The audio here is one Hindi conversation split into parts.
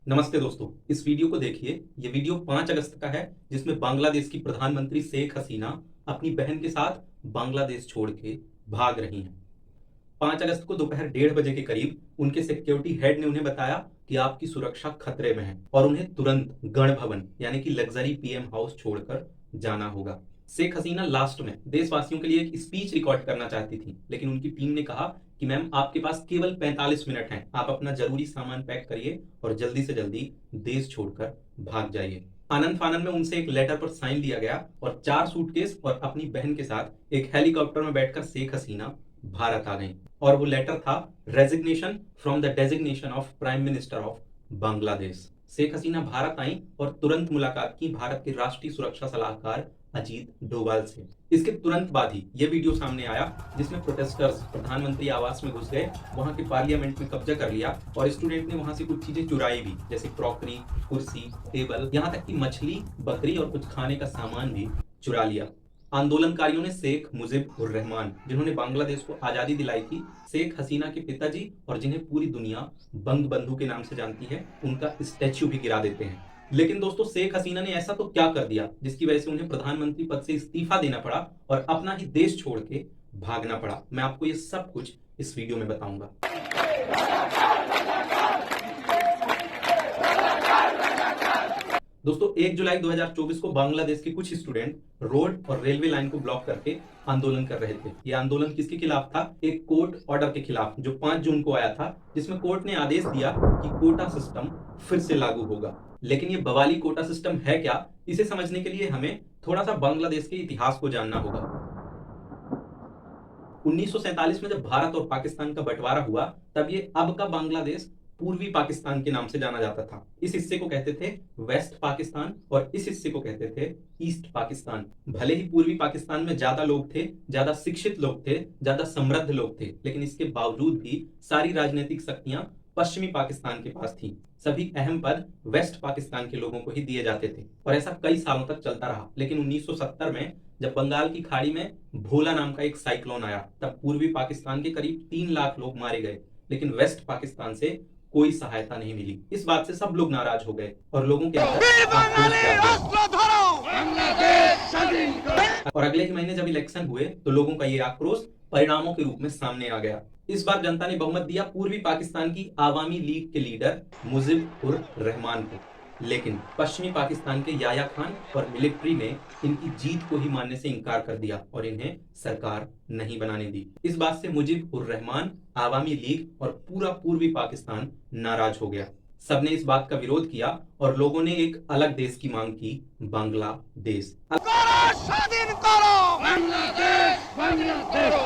नमस्ते दोस्तों, इस वीडियो को देखिए। ये वीडियो 5 अगस्त का है, जिसमें बांग्लादेश की प्रधानमंत्री शेख हसीना अपनी बहन के साथ बांग्लादेश छोड़ के भाग रही हैं। 5 अगस्त को दोपहर 1:30 बजे के करीब उनके सिक्योरिटी हेड ने उन्हें बताया कि आपकी सुरक्षा खतरे में है और उन्हें तुरंत गण भवन यानी कि लग्जरी पीएम हाउस छोड़कर जाना होगा। शेख हसीना लास्ट में देशवासियों के लिए एक स्पीच रिकॉर्ड करना चाहती थी, लेकिन उनकी टीम ने कहा कि मैम, आपके पास केवल 45 मिनट हैं, आप अपना जरूरी सामान पैक करिए और जल्दी से जल्दी देश छोड़कर भाग जाइए। आनंद फानन में उनसे एक लेटर पर साइन लिया गया और 4 सूटकेस और अपनी बहन के साथ एक हेलीकॉप्टर में बैठकर शेख हसीना भारत आ गई। और वो लेटर था resignation from the designation of prime minister of Bangladesh. Sheikh Hasina Bharat आई और तुरंत मुलाकात की भारत के राष्ट्रीय सुरक्षा सलाहकार अजीत डोभाल से। इसके तुरंत बाद ही ये वीडियो सामने आया जिसमें प्रोटेस्टर्स प्रधानमंत्री आवास में घुस गए, वहां के पार्लियामेंट में कब्जा कर लिया और स्टूडेंट ने वहां से कुछ चीजें चुराई भी, जैसे क्रॉकरी, कुर्सी, टेबल, यहाँ तक कि मछली, बकरी और कुछ खाने का सामान भी चुरा लिया। आंदोलनकारियों ने शेख मुजिब उर रहमान, जिन्होंने बांग्लादेश को आजादी दिलाई थी, शेख हसीना के पिताजी और जिन्हें पूरी दुनिया बंग बंधु के नाम से जानती है, उनका स्टैच्यू भी गिरा देते हैं। लेकिन दोस्तों, शेख हसीना ने ऐसा तो क्या कर दिया जिसकी वजह से उन्हें प्रधानमंत्री पद से इस्तीफा देना पड़ा और अपना ही देश छोड़ के भागना पड़ा? मैं आपको ये सब कुछ इस वीडियो में बताऊंगा। दोस्तों, 1 जुलाई 2024 को बांग्लादेश के कुछ स्टूडेंट रोड और रेलवे लाइन को ब्लॉक करके आंदोलन कर रहे थे। ये आंदोलन किसके खिलाफ था? एक कोर्ट ऑर्डर के खिलाफ, जो 5 जून को आया था, जिसमें कोर्ट ने आदेश दिया कि कोटा सिस्टम फिर से लागू होगा। लेकिन ये बवाली कोटा सिस्टम है क्या, इसे समझने के लिए हमें थोड़ा सा बांग्लादेश के इतिहास को जानना होगा। 1947 में जब भारत और पाकिस्तान का बंटवारा हुआ, तब ये अब का बांग्लादेश पूर्वी पाकिस्तान के नाम से जाना जाता था। इस हिस्से को कहते थे वेस्ट पाकिस्तान और इस हिस्से को कहते थे ईस्ट पाकिस्तान। भले ही पूर्वी पाकिस्तान में ज्यादा लोग थे, ज्यादा शिक्षित लोग थे, ज्यादा समृद्ध लोग थे, लेकिन इसके बावजूद भी सारी राजनीतिक शक्तियां पश्चिमी पाकिस्तान के पास थी। सभी अहम पद वेस्ट पाकिस्तान के लोगों को ही दिए जाते थे और ऐसा कई सालों तक चलता रहा। लेकिन 1970 में जब बंगाल की खाड़ी में भोला नाम का एक साइक्लोन आया, तब पूर्वी पाकिस्तान के करीब 3 लाख लोग मारे गए, लेकिन वेस्ट पाकिस्तान से कोई सहायता नहीं मिली। इस बात से सब लोग नाराज हो गए और लोगों के अंदर और अगले ही महीने जब इलेक्शन हुए तो लोगों का ये आक्रोश परिणामों के रूप में सामने आ गया। इस बार जनता ने बहुमत दिया पूर्वी पाकिस्तान की आवामी लीग के लीडर मुजिब उर रहमान को। लेकिन पश्चिमी पाकिस्तान के याया खान और मिलिट्री ने इनकी जीत को ही मानने से इनकार कर दिया और इन्हें सरकार नहीं बनाने दी। इस बात से मुजिब उर रहमान, आवामी लीग और पूरा पूर्वी पाकिस्तान नाराज हो गया। सबने इस बात का विरोध किया और लोगों ने एक अलग देश की मांग की, बांग्लादेश।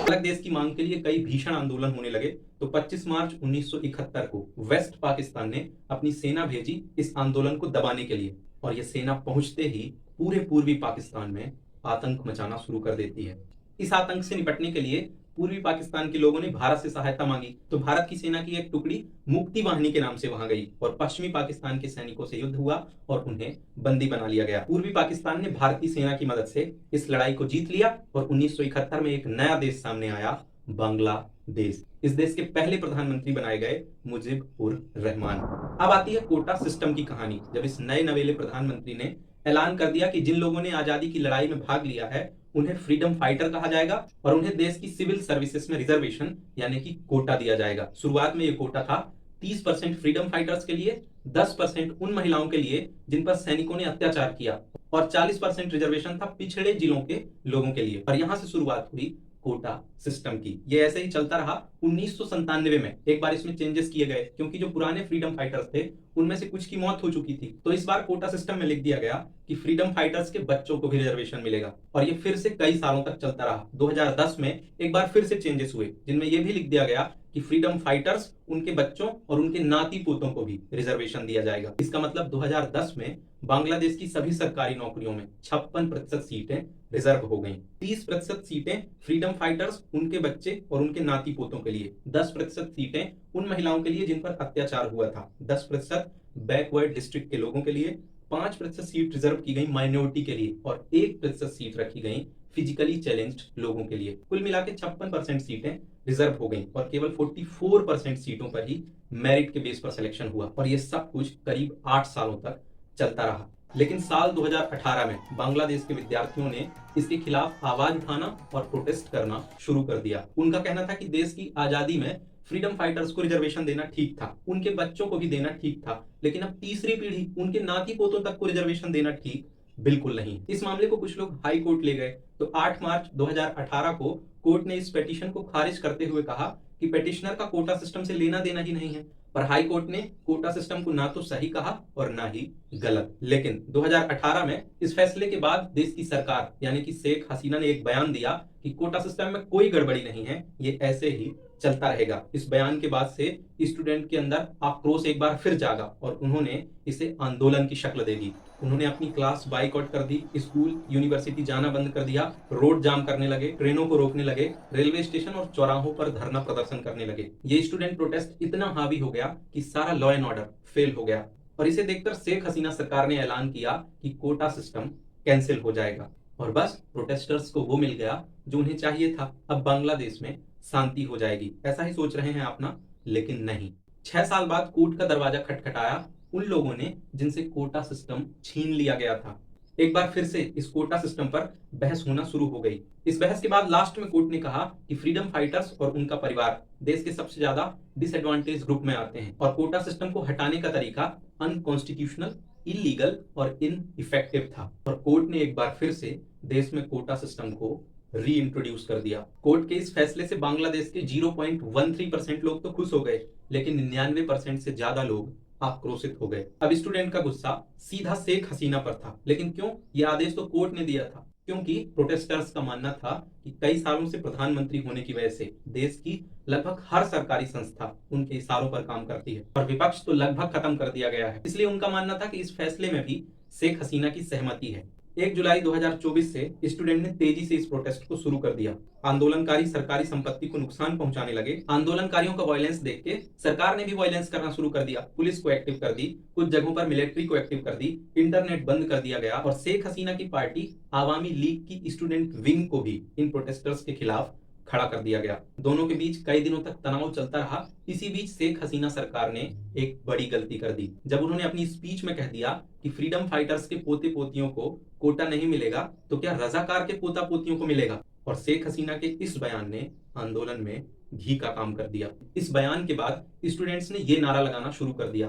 अलग देश की मांग के लिए कई भीषण आंदोलन होने लगे। तो 25 मार्च 1971 को वेस्ट पाकिस्तान ने अपनी सेना भेजी इस आंदोलन को दबाने के लिए, और यह सेना पहुंचते ही पूरे पूर्वी पाकिस्तान में आतंक मचाना शुरू कर देती है। इस आतंक से निपटने के लिए पूर्वी पाकिस्तान के लोगों ने भारत से सहायता मांगी, तो भारत की सेना की एक टुकड़ी मुक्ति वाहिनी के नाम से वहां गई और पश्चिमी पाकिस्तान के सैनिकों से युद्ध हुआ और उन्हें बंदी बना लिया गया। पूर्वी पाकिस्तान ने भारतीय सेना की मदद से इस लड़ाई को जीत लिया और 1971 में एक नया देश सामने आया, बांग्लादेश। इस देश के पहले प्रधानमंत्री बनाए गए मुजिब उर रहमान। अब आती है कोटा सिस्टम की कहानी। जब इस नए नवेले प्रधानमंत्री ने ऐलान कर दिया कि जिन लोगों ने आजादी की लड़ाई में भाग लिया है उन्हें फ्रीडम फाइटर कहा जाएगा और उन्हें देश की सिविल सर्विसेज में रिजर्वेशन यानी कि कोटा दिया जाएगा। शुरुआत में यह कोटा था 30% फ्रीडम फाइटर्स के लिए, 10% उन महिलाओं के लिए जिन पर सैनिकों ने अत्याचार किया और 40% रिजर्वेशन था पिछड़े जिलों के लोगों के लिए। और यहां से शुरुआत हुई कोटा सिस्टम की। ये ऐसे ही चलता रहा। 1997 में एक बार इसमें चेंजेस किए गए, क्योंकि जो पुराने फ्रीडम फाइटर्स थे उनमें से कुछ की मौत हो चुकी थी। तो इस बार कोटा सिस्टम में लिख दिया गया कि फ्रीडम फाइटर्स के बच्चों को भी रिजर्वेशन मिलेगा, और ये फिर से कई सालों तक चलता रहा। 2010 में एक बार फिर से चेंजेस हुए, जिनमें यह भी लिख दिया गया कि फ्रीडम फाइटर्स, उनके बच्चों और उनके नाती पोतों को भी रिजर्वेशन दिया जाएगा। इसका मतलब 2010 में बांग्लादेश की सभी सरकारी नौकरियों में 56% सीटें रिजर्व हो गईं। 30% सीटें फ्रीडम फाइटर्स, उनके बच्चे और उनके नाती पोतों के लिए, 10% सीटें उन महिलाओं के लिए जिन पर अत्याचार हुआ था, 10% बैकवर्ड डिस्ट्रिक्ट के लोगों के लिए, 5% सीट रिजर्व की गई माइनॉरिटी के लिए और 1% सीट रखी गई फिजिकली चैलेंज्ड लोगों के लिए। कुल मिला के 56% सीटें रिजर्व हो गई और केवल 44% सीटों पर ही मेरिट के बेस पर सिलेक्शन हुआ और ये सब कुछ करीब 8 सालों तक चलता रहा। लेकिन साल 2018 में बांग्लादेश के विद्यार्थियों ने इसके खिलाफ आवाज उठाना और प्रोटेस्ट करना शुरू कर दिया। उनका कहना था कि देश की आजादी में फ्रीडम फाइटर्स को रिजर्वेशन देना ठीक था, उनके बच्चों को भी देना ठीक था, लेकिन अब तीसरी पीढ़ी उनके नाती पोतों तक को रिजर्वेशन देना ठीक बिल्कुल नहीं। इस मामले को कुछ लोग हाई कोर्ट ले गए तो 8 मार्च 2018 को कोर्ट ने इस पेटिशन को खारिज करते हुए कहा कि पेटिशनर का कोटा सिस्टम से लेना देना ही नहीं है। पर हाई कोर्ट ने कोटा सिस्टम को ना तो सही कहा और ना ही गलत। लेकिन 2018 में इस फैसले के बाद देश की सरकार यानी कि शेख हसीना ने एक बयान दिया कि कोटा सिस्टम में कोई गड़बड़ी नहीं है, ये ऐसे ही चलता रहेगा। इस बयान के बाद से स्टूडेंट के अंदर आक्रोश एक बार फिर जागा और उन्होंने इसे आंदोलन की शक्ल दे दी। उन्होंने अपनी क्लास बाइकआउट कर दी, स्कूल यूनिवर्सिटी जाना बंद कर दिया, रोड जाम करने लगे, ट्रेनों को रोकने लगे, रेलवे स्टेशन और चौराहों पर धरना प्रदर्शन करने लगे। ये स्टूडेंट प्रोटेस्ट इतना हावी हो गया कि सारा लॉ एंड ऑर्डर फेल हो गया और इसे देखकर शेख हसीना सरकार ने ऐलान किया कि कोटा सिस्टम कैंसिल हो जाएगा और बस प्रोटेस्टर्स को वो मिल गया जो उन्हें चाहिए था। अब बांग्लादेश में शांति हो जाएगी, ऐसा ही सोच रहे हैं आप ना, लेकिन नहीं। 6 साल बाद कोर्ट का दरवाजा खटखटाया उन लोगों ने जिनसे कोटा सिस्टम छीन लिया गया था। एक बार फिर से इस कोटा सिस्टम पर बहस होना शुरू हो गई। इस बहस के बाद लास्ट में कोर्ट ने कहा कि फ्रीडम फाइटर्स और उनका परिवार देश के सबसे ज्यादा डिसएडवांटेज ग्रुप में आते हैं और कोटा सिस्टम को हटाने का तरीका अनकॉन्स्टिट्यूशनल, इलीगल और इनइफेक्टिव था। और कोर्ट ने एक बार फिर से देश में कोटा सिस्टम को री इंट्रोड्यूस कर दिया। कोर्ट के इस फैसले से बांग्लादेश के 0.13% लोग तो खुश हो गए, लेकिन 99% से ज्यादा लोग आक्रोशित हो गए। अब स्टूडेंट का गुस्सा सीधा शेख हसीना पर था, लेकिन क्यों? यह आदेश तो कोर्ट ने दिया था। क्योंकि प्रोटेस्टर्स का मानना था कि कई सालों से प्रधानमंत्री होने की वजह से देश की लगभग हर सरकारी संस्था उनके इशारों पर काम करती है और विपक्ष तो लगभग खत्म कर दिया गया है। इसलिए उनका मानना था कि इस फैसले में भी शेख हसीना की सहमति है। 1 जुलाई 2024 से स्टूडेंट ने तेजी से इस प्रोटेस्ट को शुरू कर दिया। आंदोलनकारी सरकारी संपत्ति को नुकसान पहुंचाने लगे। आंदोलनकारियों का वायलेंस देख के सरकार ने भी वायलेंस करना शुरू कर दिया। पुलिस को एक्टिव कर दी, कुछ जगहों पर मिलिट्री को एक्टिव कर दी, इंटरनेट बंद कर दिया गया और शेख हसीना की पार्टी आवामी लीग की स्टूडेंट विंग को भी इन प्रोटेस्टर्स के खिलाफ खड़ा कर दिया गया। दोनों के बीच कई दिनों तक तनाव चलता रहा। इसी बीच शेख हसीना सरकार ने एक बड़ी गलती कर दी जब उन्होंने अपनी स्पीच में कह दिया कि फ्रीडम फाइटर्स के पोते पोतियों को कोटा नहीं मिलेगा तो क्या रजाकार के पोता पोतियों को मिलेगा। और शेख हसीना के इस बयान ने आंदोलन में घी का काम कर दिया। इस बयान के बाद स्टूडेंट्स ने ये नारा लगाना शुरू कर दिया,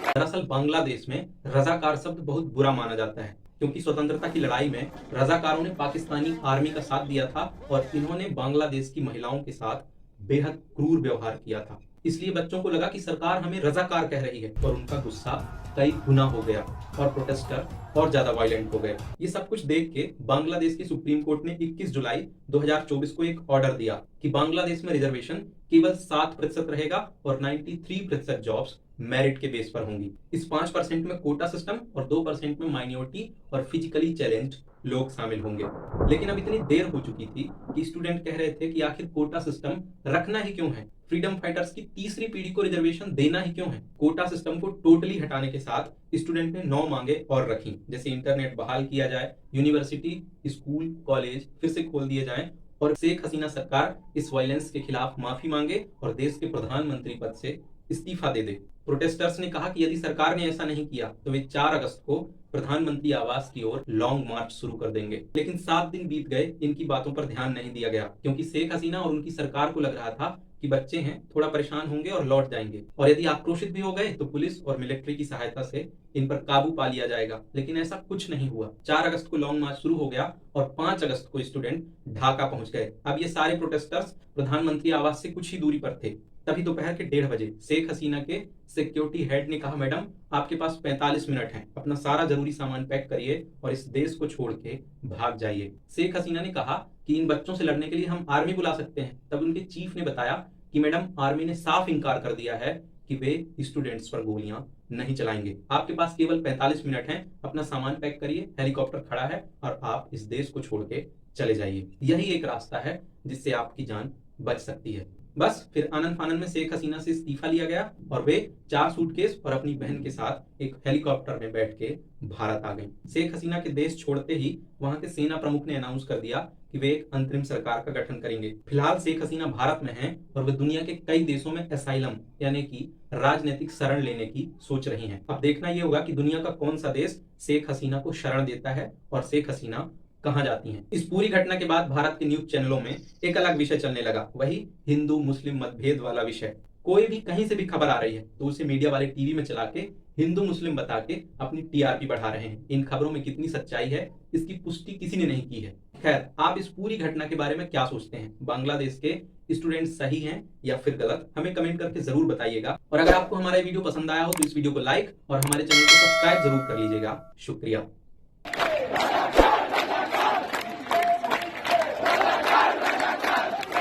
दरअसल बांग्लादेश में रजाकार शब्द बहुत बुरा माना जाता है क्योंकि स्वतंत्रता की लड़ाई में रजाकारों ने पाकिस्तानी आर्मी का साथ दिया था और इन्होंने बांग्लादेश की महिलाओं के साथ बेहद क्रूर व्यवहार किया था। इसलिए बच्चों को लगा कि सरकार हमें रजाकार कह रही है और उनका गुस्सा कई गुना हो गया और प्रोटेस्टर और ज्यादा वायलेंट हो गए। ये सब कुछ देख के बांग्लादेश की सुप्रीम कोर्ट ने 21 जुलाई 2024 को एक ऑर्डर दिया कि बांग्लादेश में रिजर्वेशन केवल 7% रहेगा और 93% जॉब्स मेरिट के बेस पर होंगी। इस 5% में कोटा सिस्टम और 2% में माइनॉरिटी और फिजिकली चैलेंज्ड लोग शामिल होंगे। लेकिन अब इतनी देर हो चुकी थी कि स्टूडेंट कह रहे थे कि आखिर कोटा सिस्टम रखना ही क्यों है, फ्रीडम फाइटर्स की तीसरी पीढ़ी को रिजर्वेशन देना ही क्यों है। कोटा सिस्टम को टोटली हटाने के साथ स्टूडेंट ने 9 मांगे और रखी, जैसे इंटरनेट बहाल किया जाए, यूनिवर्सिटी, स्कूल, कॉलेज फिर से खोल दिए जाएं और शेख हसीना सरकार इस वायलेंस के खिलाफ माफी मांगे और देश के प्रधानमंत्री पद से इस्तीफा दे दे। प्रोटेस्टर्स ने कहा कि यदि सरकार ने ऐसा नहीं किया तो वे 4 अगस्त को प्रधानमंत्री आवास की ओर लॉन्ग मार्च शुरू कर देंगे। लेकिन 7 दिन बीत गए, इनकी बातों पर ध्यान नहीं दिया गया क्योंकि शेख हसीना और उनकी सरकार को लग रहा था कि बच्चे हैं, थोड़ा परेशान होंगे और लौट जाएंगे और यदि आक्रोशित भी हो गए तो पुलिस और मिलिट्री की सहायता से इन पर काबू पा लिया जाएगा। लेकिन ऐसा कुछ नहीं हुआ। 4 अगस्त को लॉन्ग मार्च शुरू हो गया और 5 अगस्त को स्टूडेंट ढाका पहुंच गए। अब ये सारे प्रोटेस्टर्स प्रधानमंत्री आवास से कुछ ही दूरी पर थे। तभी दोपहर के 1:30 बजे शेख हसीना के सिक्योरिटी हेड ने कहा, मैडम आपके पास 45 मिनट हैं, अपना सारा जरूरी सामान पैक करिए और इस देश को छोड़ के भाग जाइए। शेख हसीना ने कहा कि इन बच्चों से लड़ने के लिए हम आर्मी बुला सकते हैं। तब उनके चीफ ने बताया कि मैडम आर्मी ने साफ इनकार कर दिया है कि वे स्टूडेंट्स पर गोलियां नहीं चलाएंगे। आपके पास केवल 45 मिनट हैं, अपना सामान पैक करिए, हेलीकॉप्टर खड़ा है और आप इस देश को छोड़ के चले जाइए। यही एक रास्ता है जिससे आपकी जान बच सकती है। बस फिर आनन फानन में शेख हसीना से इस्तीफा लिया गया और वे 4 सूटकेस और अपनी बहन के साथ एक हेलीकॉप्टर में बैठ के भारत आ गई। शेख हसीना के देश छोड़ते ही वहां के सेना प्रमुख ने अनाउंस कर दिया कि वे एक अंतरिम सरकार का गठन करेंगे। फिलहाल शेख हसीना भारत में हैं और वे दुनिया के कई देशों में असाइलम यानी कि राजनीतिक शरण लेने की सोच रही हैं। अब देखना यह होगा कि दुनिया का कौन सा देश शेख हसीना को शरण देता है और शेख हसीना कहां जाती हैं। इस पूरी घटना के बाद भारत के न्यूज चैनलों में एक अलग विषय चलने लगा, वही हिंदू मुस्लिम मतभेद वाला विषय। कोई भी कहीं से भी खबर आ रही है तो उसे मीडिया वाले टीवी में चला के हिंदू मुस्लिम बता के अपनी टीआरपी बढ़ा रहे हैं। इन खबरों में कितनी सच्चाई है इसकी पुष्टि किसी ने नहीं की है। खैर, आप इस पूरी घटना के बारे में क्या सोचते हैं? बांग्लादेश के स्टूडेंट सही हैं या फिर गलत? हमें कमेंट करके जरूर बताइएगा। और अगर आपको हमारा वीडियो पसंद आया हो तो इस वीडियो को लाइक और हमारे चैनल को सब्सक्राइब जरूर कर लीजिएगा। शुक्रिया।